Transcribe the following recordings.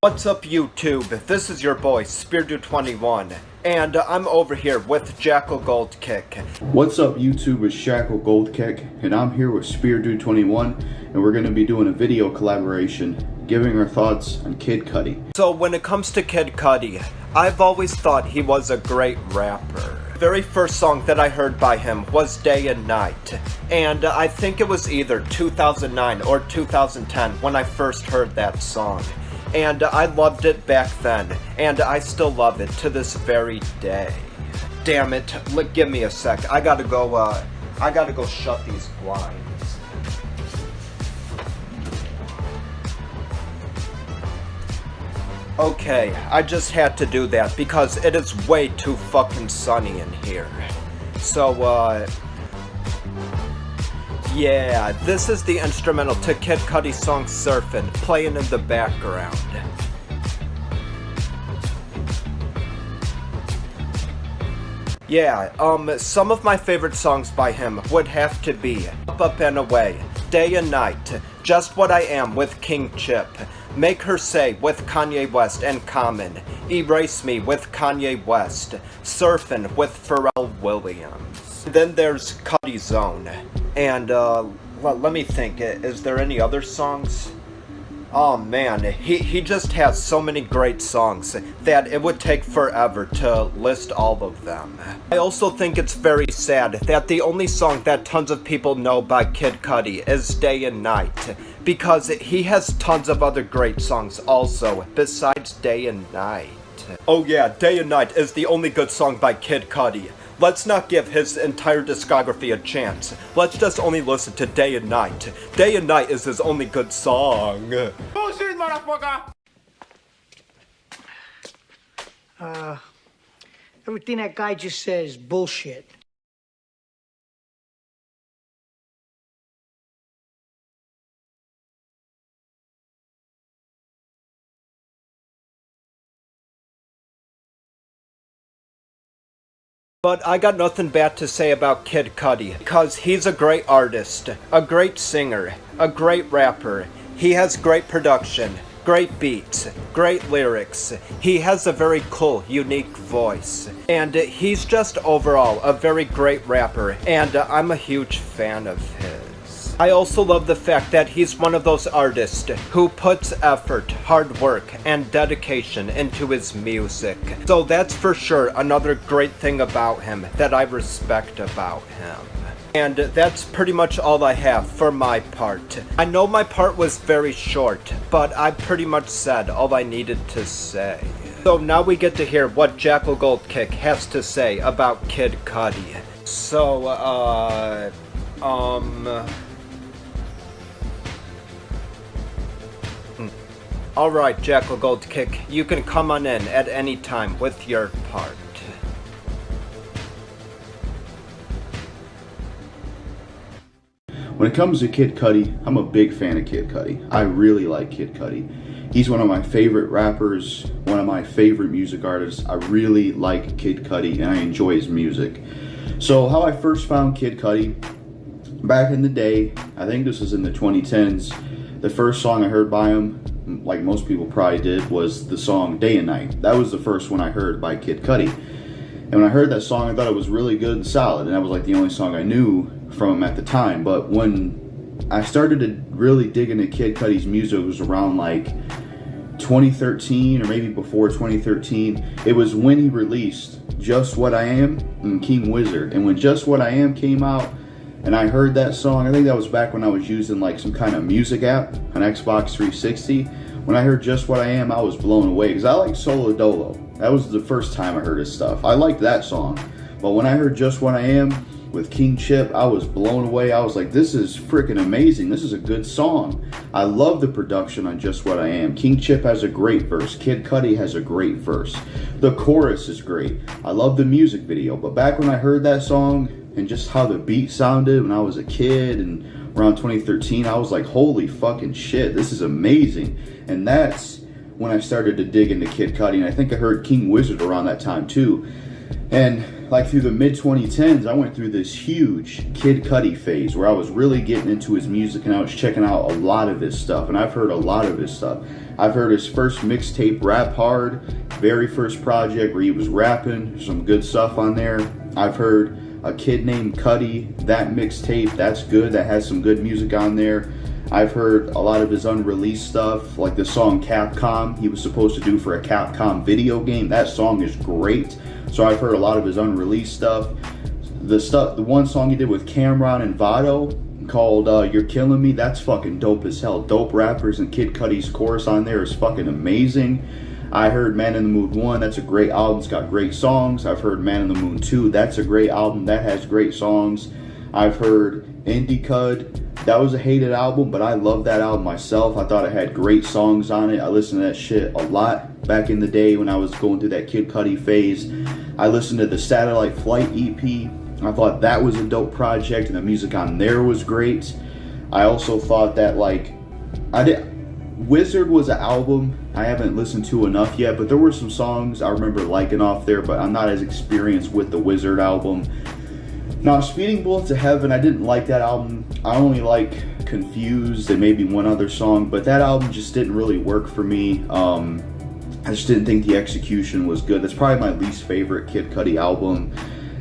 What's up YouTube? This is your boy Speardude21 and I'm over here with JackalGoldKick. What's up YouTube, it's JackalGoldKick and I'm here with Speardude21 and we're going to be doing a video collaboration giving our thoughts on Kid Cudi. So when it comes to Kid Cudi, I've always thought he was a great rapper. The very first song that I heard by him was Day and Night, and I think it was either 2009 or 2010 when I first heard that song. And I loved it back then, and I still love it to this very day. Damn it, give me a sec. I gotta go shut these blinds. Okay, I just had to do that because it is way too fucking sunny in here. So, yeah, this is the instrumental to Kid Cudi's song Surfin' playing in the background. Yeah, some of my favorite songs by him would have to be Up and Away, Day and Night, Just What I Am with King Chip, Make Her Say with Kanye West and Common, Erase Me with Kanye West, Surfin' with Pharrell Williams. Then there's Cudi Zone. And, well, let me think, is there any other songs? Oh man, he just has so many great songs that it would take forever to list all of them. I also think it's very sad that the only song that tons of people know by Kid Cudi is Day and Night, because he has tons of other great songs also, besides Day and Night. Oh yeah, Day and Night is the only good song by Kid Cudi. Let's not give his entire discography a chance. Let's just only listen to Day and Night. Day and Night is his only good song. Bullshit, motherfucker! Everything that guy just says, bullshit. But I got nothing bad to say about Kid Cudi, because he's a great artist, a great singer, a great rapper. He has great production, great beats, great lyrics. He has a very cool, unique voice. And he's just overall a very great rapper, and I'm a huge fan of his. I also love the fact that he's one of those artists who puts effort, hard work, and dedication into his music. So that's for sure another great thing about him that I respect about him. And that's pretty much all I have for my part. I know my part was very short, but I pretty much said all I needed to say. So now we get to hear what JackalGoldKick has to say about Kid Cudi. So, Alright, JackalGoldKick, you can come on in at any time with your part. When it comes to Kid Cudi, I'm a big fan of Kid Cudi. I really like Kid Cudi. He's one of my favorite rappers, one of my favorite music artists. I really like Kid Cudi and I enjoy his music. So how I first found Kid Cudi, back in the day, I think this was in the 2010s, the first song I heard by him, like most people probably did, was the song Day and Night. That was the first one I heard by Kid Cudi. And when I heard that song, I thought it was really good and solid, and that was like the only song I knew from him at the time. But when I started to really dig into Kid Cudi's music, it was around like 2013 or maybe before 2013. It was when he released Just What I Am and King Wizard. And when Just What I Am came out, and I heard that song, I think that was back when I was using like some kind of music app on Xbox 360. When I heard Just What I Am, I was blown away because I like Solo Dolo. That was the first time I heard his stuff. I liked that song. But when I heard Just What I Am with King Chip, I was blown away. I was like, this is freaking amazing. This is a good song. I love the production on Just What I Am. King Chip has a great verse. Kid Cudi has a great verse. The chorus is great. I love the music video. But back when I heard that song, and just how the beat sounded when I was a kid and around 2013, I was like, holy fucking shit, this is amazing. And that's when I started to dig into Kid Cudi, and I think I heard King Wizard around that time too. And like through the mid 2010s, I went through this huge Kid Cudi phase where I was really getting into his music and I was checking out a lot of his stuff, and I've heard a lot of his stuff. I've heard his first mixtape, Rap Hard, very first project where he was rapping, some good stuff on there. I've heard A Kid Named Cudi, that mixtape, that's good, that has some good music on there. I've heard a lot of his unreleased stuff, like the song Capcom he was supposed to do for a Capcom video game. That song is great. So I've heard a lot of his unreleased stuff. The one song he did with Cameron and Vado called You're Killing Me, that's fucking dope as hell. Dope rappers, and Kid Cudi's chorus on there is fucking amazing. I heard Man in the Mood 1, that's a great album, it's got great songs. I've heard Man in the Moon 2, that's a great album, that has great songs. I've heard Indie Cud, that was a hated album, but I love that album myself. I thought it had great songs on it. I listened to that shit a lot back in the day when I was going through that Kid Cudi phase. I listened to the Satellite Flight EP. I thought that was a dope project, and the music on there was great. I also thought that, like, Wizard was an album I haven't listened to enough yet, but there were some songs I remember liking off there, but I'm not as experienced with the Wizard album. Now, Speeding Bullet to Heaven, I didn't like that album. I only like Confused and maybe one other song, but that album just didn't really work for me. I just didn't think the execution was good. That's probably my least favorite Kid Cudi album.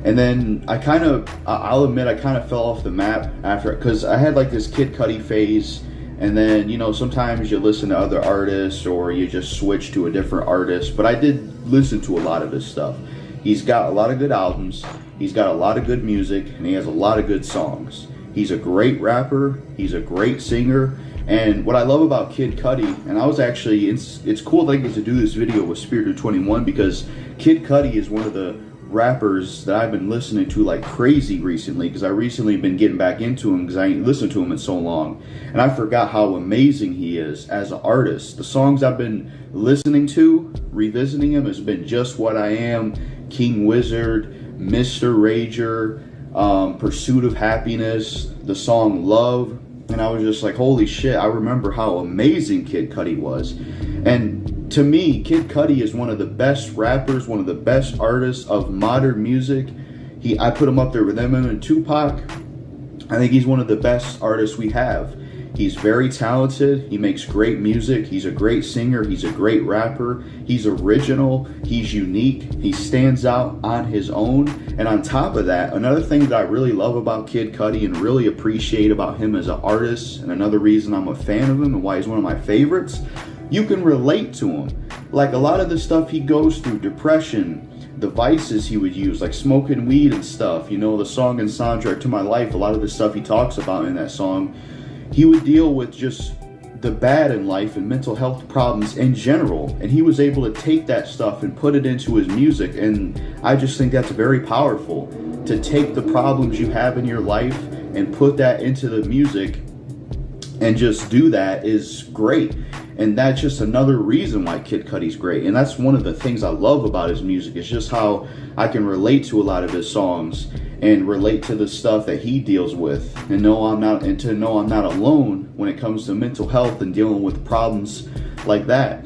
And then I'll admit I kind of fell off the map after, because I had like this Kid Cudi phase, and then, you know, sometimes you listen to other artists or you just switch to a different artist, but I did listen to a lot of his stuff. He's got a lot of good albums, he's got a lot of good music, and he has a lot of good songs. He's a great rapper, he's a great singer, and what I love about Kid Cudi, and I was actually, it's cool that I get to do this video with Speardude21, because Kid Cudi is one of the rappers that I've been listening to like crazy recently, because I recently been getting back into him because I ain't listened to him in so long, and I forgot how amazing he is as an artist. The songs I've been listening to, revisiting him, has been Just What I Am, King Wizard, Mr. Rager, Pursuit of Happiness, the song Love, and I was just like, holy shit, I remember how amazing Kid Cudi was. And to me, Kid Cudi is one of the best rappers, one of the best artists of modern music. I put him up there with Eminem and Tupac. I think he's one of the best artists we have. He's very talented, he makes great music, he's a great singer, he's a great rapper, he's original, he's unique, he stands out on his own. And on top of that, another thing that I really love about Kid Cudi and really appreciate about him as an artist, and another reason I'm a fan of him and why he's one of my favorites, you can relate to him. Like a lot of the stuff he goes through, depression, the vices he would use, like smoking weed and stuff, you know, the song and soundtrack to my life, a lot of the stuff he talks about in that song, he would deal with just the bad in life and mental health problems in general, and he was able to take that stuff and put it into his music. And I just think that's very powerful, to take the problems you have in your life and put that into the music, and just do that is great. And that's just another reason why Kid Cudi's great. And that's one of the things I love about his music, is just how I can relate to a lot of his songs and relate to the stuff that he deals with, and know I'm not alone when it comes to mental health and dealing with problems like that.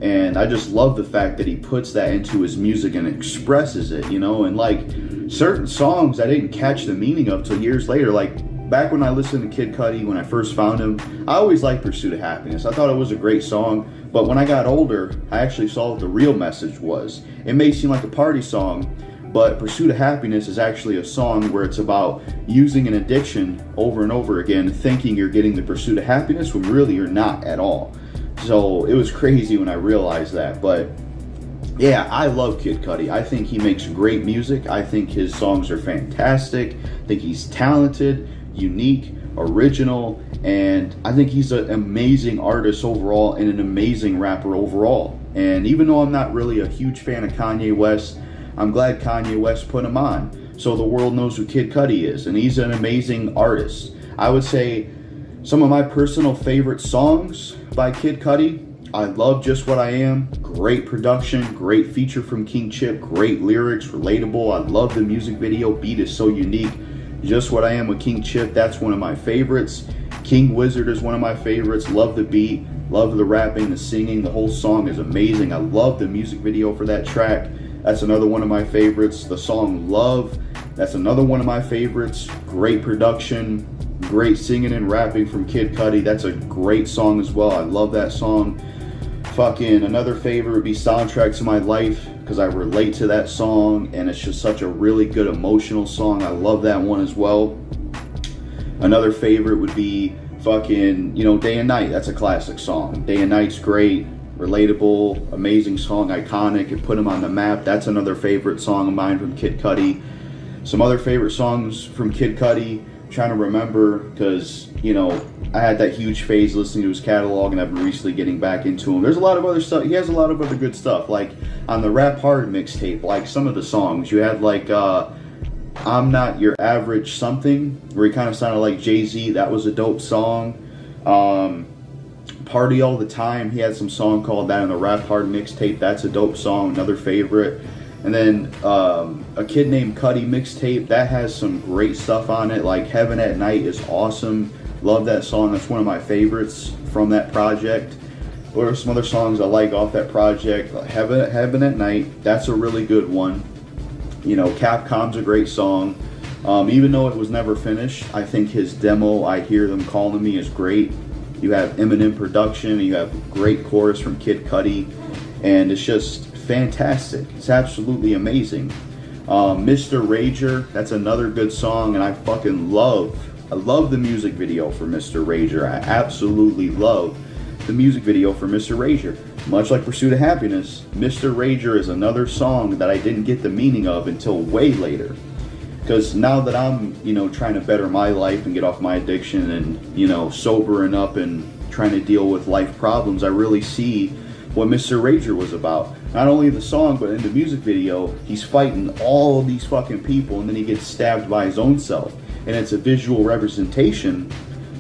And I just love the fact that he puts that into his music and expresses it, you know. And like certain songs I didn't catch the meaning of till years later. Like back when I listened to Kid Cudi, when I first found him, I always liked Pursuit of Happiness. I thought it was a great song, but when I got older, I actually saw what the real message was. It may seem like a party song, but Pursuit of Happiness is actually a song where it's about using an addiction over and over again, thinking you're getting the pursuit of happiness when really you're not at all. So it was crazy when I realized that. But yeah, I love Kid Cudi. I think he makes great music. I think his songs are fantastic. I think he's talented, unique, original, and I think he's an amazing artist overall and an amazing rapper overall. And even though I'm not really a huge fan of Kanye West, I'm glad Kanye West put him on, so the world knows who Kid Cudi is, and he's an amazing artist. I would say some of my personal favorite songs by Kid Cudi, I love Just What I Am, great production, great feature from King Chip, great lyrics, relatable. I love the music video, beat is so unique. Just What I Am with King Chip, that's one of my favorites. King Wizard is one of my favorites, love the beat, love the rapping, the singing, the whole song is amazing. I love the music video for that track. That's another one of my favorites. The song Love, that's another one of my favorites. Great production, great singing and rapping from Kid Cudi. That's a great song as well. I love that song. Fucking another favorite would be Soundtrack to My Life, because I relate to that song and it's just such a really good emotional song. I love that one as well. Another favorite would be fucking, you know, Day and Night. That's a classic song. Day and Night's great, relatable, amazing song, iconic. It put him on the map. That's another favorite song of mine from Kid Cudi. Some other favorite songs from Kid Cudi, trying to remember, because, you know, I had that huge phase listening to his catalog and I've been recently getting back into him. There's a lot of other stuff. He has a lot of other good stuff, like on the Rap Hard mixtape, like some of the songs you had, like I'm Not Your Average Something, where he kind of sounded like Jay-Z. That was a dope song. Party All the Time, he had some song called that on the Rap Hard mixtape. That's a dope song, another favorite. And then A Kid Named Cudi mixtape, that has some great stuff on it, like Heaven at Night is awesome. Love that song. That's one of my favorites from that project. What are some other songs I like off that project? Heaven at Night, that's a really good one. You know, Capcom's a great song. Even though it was never finished, I think his demo, I Hear Them Calling Me, is great. You have Eminem production, you have great chorus from Kid Cudi, and it's just fantastic. It's absolutely amazing. Mr. Rager, that's another good song, and I love the music video for Mr. Rager. I absolutely love the music video for Mr. Rager. Much like Pursuit of Happiness, Mr. Rager is another song that I didn't get the meaning of until way later. Because now that I'm, you know, trying to better my life and get off my addiction and, you know, sobering up and trying to deal with life problems, I really see what Mr. Rager was about. Not only the song, but in the music video, he's fighting all of these fucking people and then he gets stabbed by his own self. And it's a visual representation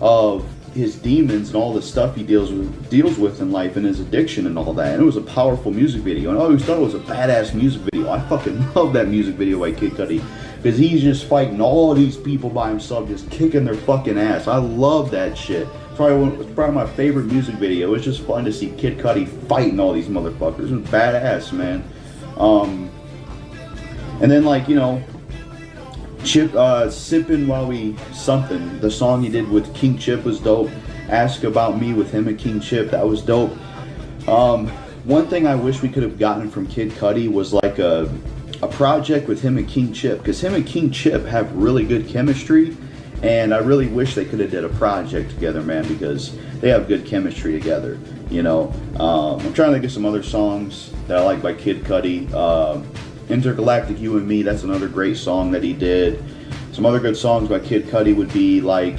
of his demons and all the stuff he deals with in life and his addiction and all that. And it was a powerful music video. And I always thought it was a badass music video. I fucking love that music video by Kid Cudi, because he's just fighting all these people by himself, just kicking their fucking ass. I love that shit. It's probably my favorite music video. It was just fun to see Kid Cudi fighting all these motherfuckers. It was badass, man. And then, like, you know, Sippin' While We Something, the song he did with King Chip was dope. Ask About Me with him and King Chip, that was dope. One thing I wish we could have gotten from Kid Cudi was like a project with him and King Chip, because him and King Chip have really good chemistry, and I really wish they could have did a project together, man, because they have good chemistry together, you know. I'm trying to think of some other songs that I like by Kid Cudi. Intergalactic You and Me, that's another great song that he did. Some other good songs by Kid Cudi would be like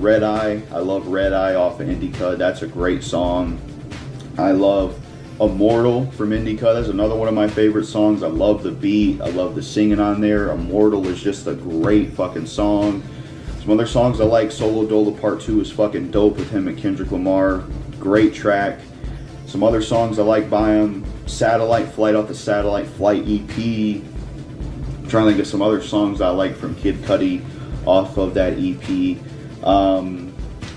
Red Eye. I love Red Eye off of Indica. That's a great song. I love Immortal from Indica. That's another one of my favorite songs. I love the beat. I love the singing on there. Immortal is just a great fucking song. Some other songs I like, Solo Dolo Part 2 is fucking dope with him and Kendrick Lamar. Great track. Some other songs I like by him, Satellite Flight off the Satellite Flight EP. I'm trying to think of some other songs I like from Kid Cudi off of that EP.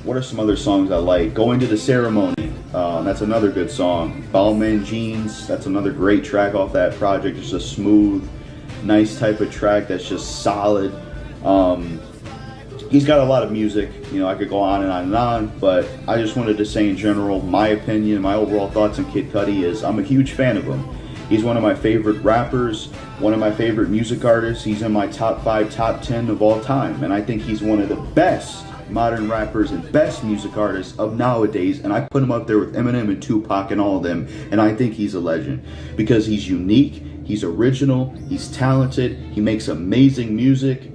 What are some other songs I like? Going to the Ceremony, that's another good song. Balmain Jeans, that's another great track off that project. It's a smooth, nice type of track that's just solid. He's got a lot of music, you know, I could go on and on and on, but I just wanted to say in general, my opinion, my overall thoughts on Kid Cudi is I'm a huge fan of him. He's one of my favorite rappers, one of my favorite music artists. He's in my top 5, top 10 of all time, and I think he's one of the best modern rappers and best music artists of nowadays, and I put him up there with Eminem and Tupac and all of them, and I think he's a legend because he's unique, he's original, he's talented, he makes amazing music,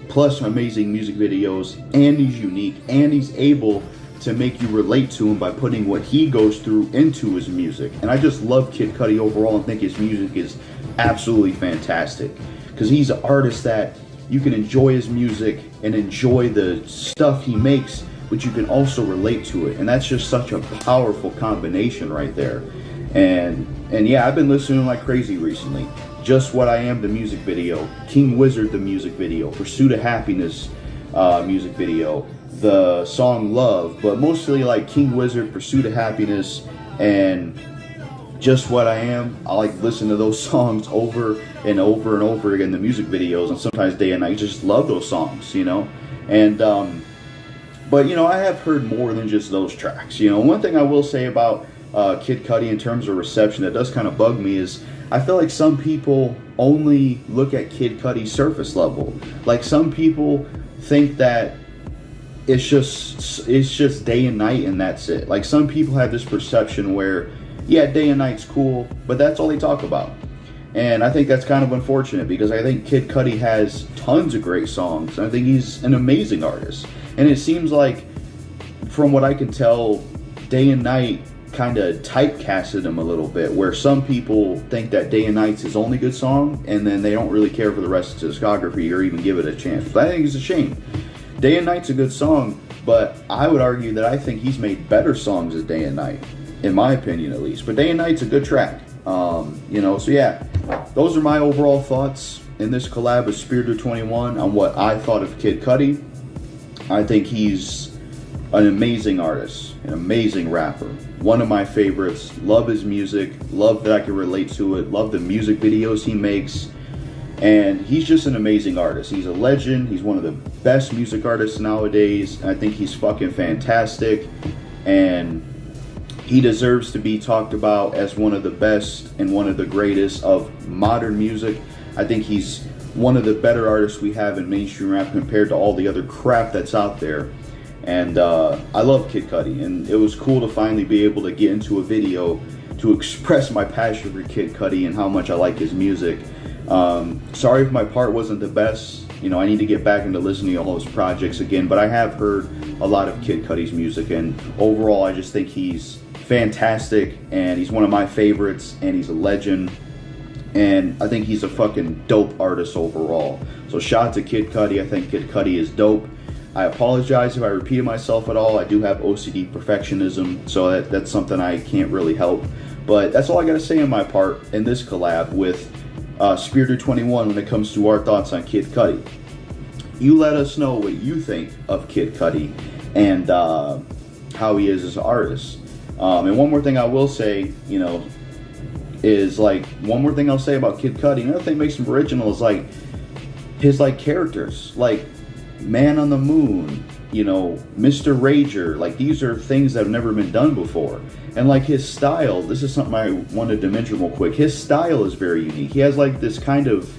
plus amazing music videos, and he's unique, and he's able to make you relate to him by putting what he goes through into his music. And I just love Kid Cudi overall and think his music is absolutely fantastic, because he's an artist that you can enjoy his music and enjoy the stuff he makes, but you can also relate to it, and that's just such a powerful combination right there. And yeah, I've been listening like crazy recently. Just What I Am, the music video, King Wizard, the music video, Pursuit of Happiness music video, the song Love, but mostly like King Wizard, Pursuit of Happiness, and Just What I Am. I like listen to those songs over and over and over again, the music videos, and sometimes day and night. Just love those songs, you know. And but you know, I have heard more than just those tracks. You know, one thing I will say about Kid Cudi in terms of reception that does kind of bug me is I feel like some people only look at Kid Cudi surface level. Like some people think that it's just day and night and that's it. Like some people have this perception where, yeah, day and night's cool, but that's all they talk about. And I think that's kind of unfortunate because I think Kid Cudi has tons of great songs. I think he's an amazing artist. And it seems like, from what I can tell, Day and Night kind of typecasted him a little bit, where some people think that Day and Night's his only good song, and then they don't really care for the rest of his discography or even give it a chance. But I think it's a shame. Day and Night's a good song, but I would argue that I think he's made better songs than Day and Night, in my opinion at least. But Day and Night's a good track. You know, so yeah, those are my overall thoughts in this collab with Speardude21 on what I thought of Kid Cudi. I think he's an amazing artist, an amazing rapper, one of my favorites. Love his music, love that I can relate to it, love the music videos he makes, and he's just an amazing artist. He's a legend. He's one of the best music artists nowadays, and I think he's fucking fantastic, and he deserves to be talked about as one of the best and one of the greatest of modern music. I think he's one of the better artists we have in mainstream rap compared to all the other crap that's out there. And I love Kid Cudi, and it was cool to finally be able to get into a video to express my passion for Kid Cudi and how much I like his music. Sorry if my part wasn't the best. You know, I need to get back into listening to all his projects again, but I have heard a lot of Kid Cudi's music, and overall I just think he's fantastic, and he's one of my favorites, and he's a legend, and I think he's a fucking dope artist overall. So shout out to Kid Cudi. I think Kid Cudi is dope. I apologize if I repeated myself at all. I do have OCD perfectionism, so that's something I can't really help. But that's all I gotta say on my part in this collab with Speardude21 when it comes to our thoughts on Kid Cudi. You let us know what you think of Kid Cudi and how he is as an artist. And one more thing I will say, you know, is like, one more thing I'll say about Kid Cudi, another thing that makes him original is like his like characters, like Man on the Moon, you know, Mr. Rager. Like these are things that have never been done before. And like his style, this is something I wanted to mention real quick. His style is very unique. He has like this kind of,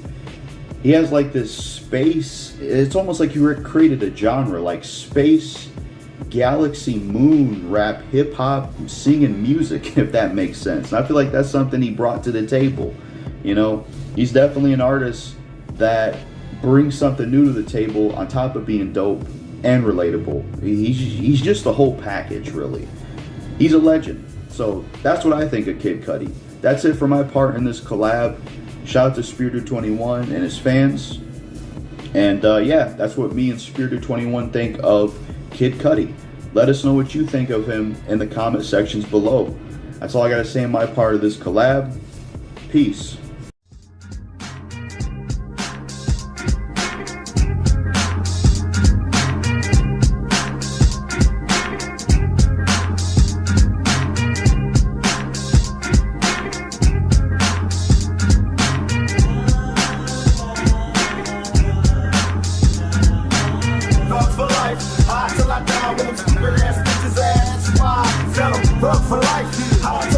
he has like this space, it's almost like he created a genre, like space, galaxy, moon, rap, hip-hop, singing music, if that makes sense. And I feel like that's something he brought to the table. You know, he's definitely an artist that brings something new to the table on top of being dope and relatable. He's just the whole package, really. He's a legend. So that's what I think of Kid Cudi. That's it for my part in this collab. Shout out to Speardude21 and his fans. And yeah, that's what me and Speardude21 think of Kid Cudi. Let us know what you think of him in the comment sections below. That's all I gotta say in my part of this collab. Peace. Hard till I die with them stupid ass bitches ass. Why? Tell them, fuck for life. Hard